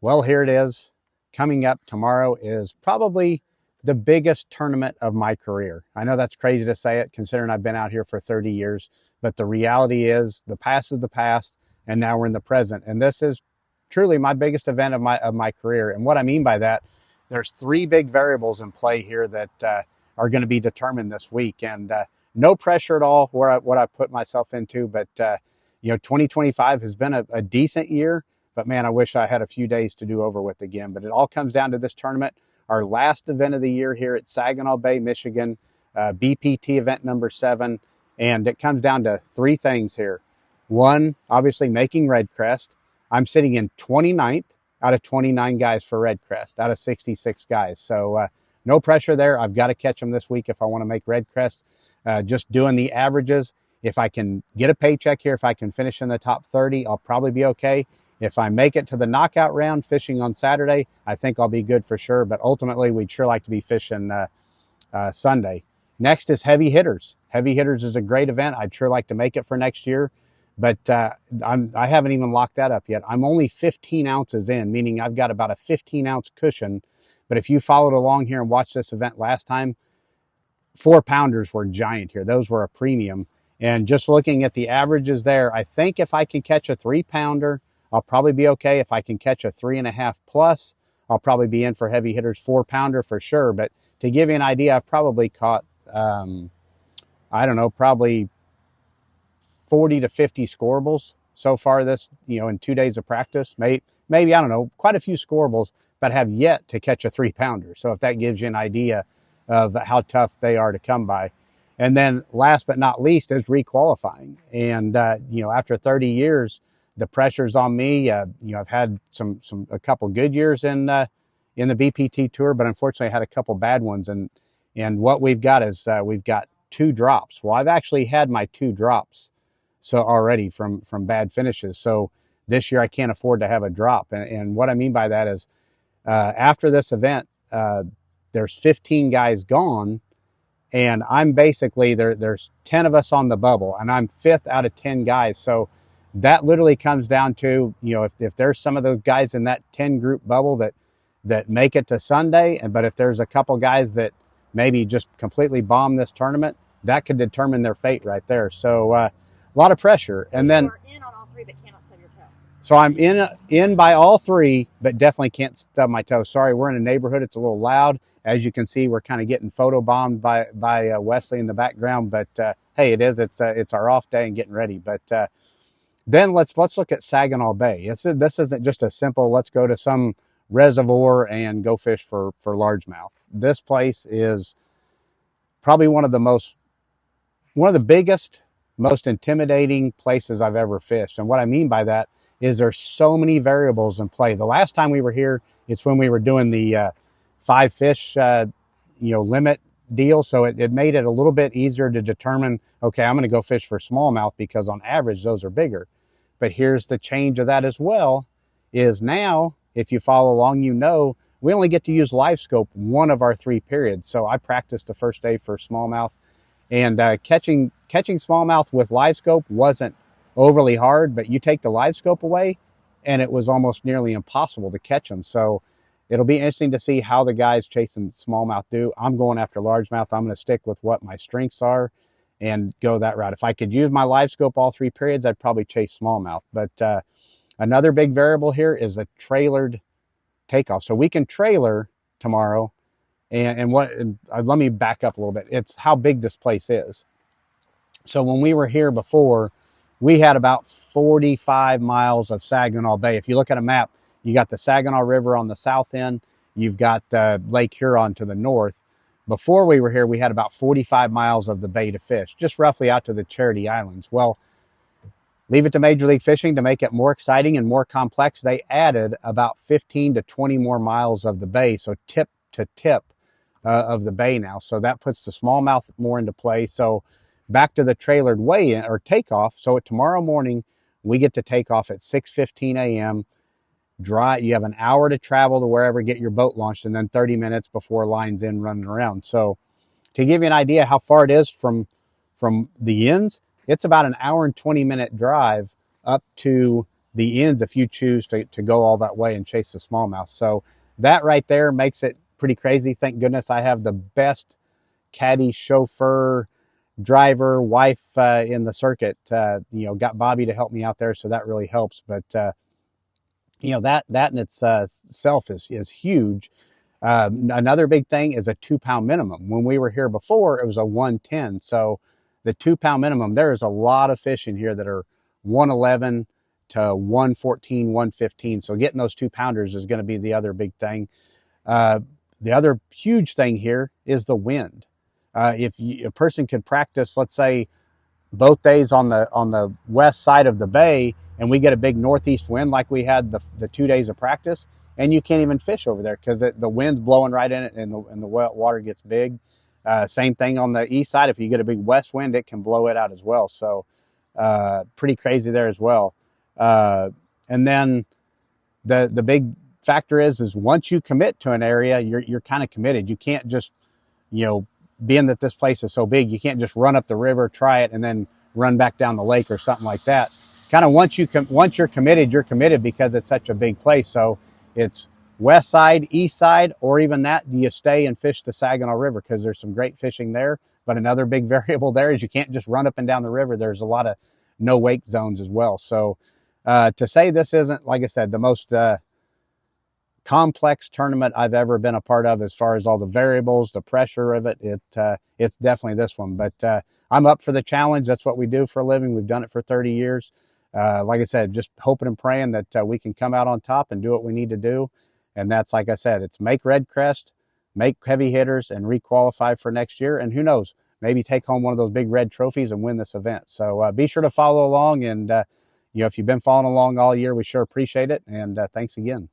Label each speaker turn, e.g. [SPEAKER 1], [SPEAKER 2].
[SPEAKER 1] Well, here it is. Coming up tomorrow is probably the biggest tournament of my career. I know that's crazy to say it, considering I've been out here for 30 years, but the reality is the past is the past, and now we're in the present. And this is truly my biggest event of my career. And what I mean by that, there's three big variables in play here that are going to be determined this week. And no pressure at all what I put myself into, but 2025 has been a decent year. But man, I wish I had a few days to do over with again. But it all comes down to this tournament, our last event of the year here at Saginaw Bay, Michigan, BPT event number 7. And it comes down to three things here. One, obviously making Red Crest. I'm sitting in 29th out of 29 guys for Red Crest, out of 66 guys. So no pressure there. I've got to catch them this week if I want to make Red Crest. Just doing the averages. If I can get a paycheck here, if I can finish in the top 30, I'll probably be okay. If I make it to the knockout round fishing on Saturday, I think I'll be good for sure. But ultimately, we'd sure like to be fishing Sunday. Next is heavy hitters. Heavy hitters is a great event. I'd sure like to make it for next year. But I haven't even locked that up yet. I'm only 15 ounces in, meaning I've got about a 15-ounce cushion. But if you followed along here and watched this event last time, 4-pounders were giant here. Those were a premium. And just looking at the averages there, I think if I can catch a 3-pounder, I'll probably be okay. If I can catch a 3.5 plus, I'll probably be in for heavy hitters. 4-pounder for sure. But to give you an idea, I've probably caught, probably 40 to 50 scorables so far this, in 2 days of practice. Maybe, I don't know, quite a few scorables, but have yet to catch a 3-pounder. So if that gives you an idea of how tough they are to come by. And then last but not least is requalifying. And, after 30 years, the pressure's on me. I've had a couple good years in the BPT tour, but unfortunately I had a couple bad ones. And what we've got is we've got 2 drops. Well, I've actually had my 2 drops already from bad finishes. So this year I can't afford to have a drop. And what I mean by that is after this event, there's 15 guys gone. And I'm basically, there's 10 of us on the bubble, and I'm 5th out of 10 guys. So that literally comes down to, if there's some of those guys in that 10 group bubble that make it to Sunday, but if there's a couple guys that maybe just completely bomb this tournament, that could determine their fate right there. So a lot of pressure.
[SPEAKER 2] So
[SPEAKER 1] and then
[SPEAKER 2] you're in on all 3, but cannot stub your toe.
[SPEAKER 1] So I'm in by all 3, but definitely can't stub my toe. Sorry, we're in a neighborhood. It's a little loud. As you can see, we're kind of getting photobombed by Wesley in the background. But hey, it's our off day and getting ready. But then let's look at Saginaw Bay. This isn't just a simple let's go to some reservoir and go fish for largemouth. This place is probably one of the biggest, most intimidating places I've ever fished. And what I mean by that is there's so many variables in play. The last time we were here, it's when we were doing the 5 fish, limit deal. So it made it a little bit easier to determine, okay, I'm going to go fish for smallmouth because on average, those are bigger. But here's the change of that as well, is now, if you follow along, we only get to use live scope one of our 3 periods. So I practiced the first day for smallmouth, and catching smallmouth with live scope wasn't overly hard, but you take the live scope away and it was almost nearly impossible to catch them. So it'll be interesting to see how the guys chasing smallmouth do. I'm going after largemouth. I'm going to stick with what my strengths are and go that route. If I could use my live scope all 3 periods, I'd probably chase smallmouth. But another big variable here is a trailered takeoff. So we can trailer tomorrow. And let me back up a little bit. It's how big this place is. So when we were here before, we had about 45 miles of Saginaw Bay. If you look at a map, you got the Saginaw River on the south end. You've got Lake Huron to the north. Before we were here, we had about 45 miles of the bay to fish, just roughly out to the Charity Islands. Well, leave it to Major League Fishing to make it more exciting and more complex. They added about 15 to 20 more miles of the bay, so tip to tip of the bay now. So that puts the smallmouth more into play. So back to the trailered weigh-in or takeoff. So tomorrow morning, we get to take off at 6:15 a.m. Dry. You have an hour to travel to wherever, get your boat launched, and then 30 minutes before line's in running around. So to give you an idea how far it is from the ends, it's about an hour and 20-minute drive up to the ends if you choose to go all that way and chase the smallmouth. So that right there makes it pretty crazy. Thank goodness I have the best caddy, chauffeur, driver, wife in the circuit. Got Bobby to help me out there, so that really helps. But that in itself is huge. Another big thing is a 2 pound minimum. When we were here before, it was a 110. So the 2 pound minimum, there is a lot of fish in here that are 111 to 114, 115. So getting those 2 pounders is going to be the other big thing. The other huge thing here is the wind. If a person could practice, let's say, both days on the west side of the bay, and we get a big northeast wind like we had the 2 days of practice, and you can't even fish over there because the wind's blowing right in it, and the water gets big. Same thing on the east side. If you get a big west wind, it can blow it out as well. So pretty crazy there as well. And then the big factor is once you commit to an area, you're kind of committed. You can't just, being that this place is so big, you can't just run up the river, try it, and then run back down the lake or something like that. Kind of once you're committed because it's such a big place. So it's west side, east side, or even that, you stay and fish the Saginaw River because there's some great fishing there. But another big variable there is you can't just run up and down the river. There's a lot of no wake zones as well. So to say this isn't, like I said, the most complex tournament I've ever been a part of as far as all the variables, the pressure of it, it's definitely this one. But I'm up for the challenge. That's what we do for a living. We've done it for 30 years. Like I said, just hoping and praying that we can come out on top and do what we need to do. And that's, like I said, it's make red crest, make heavy hitters, and requalify for next year. And who knows, maybe take home one of those big red trophies and win this event. So be sure to follow along. And, if you've been following along all year, we sure appreciate it. And thanks again.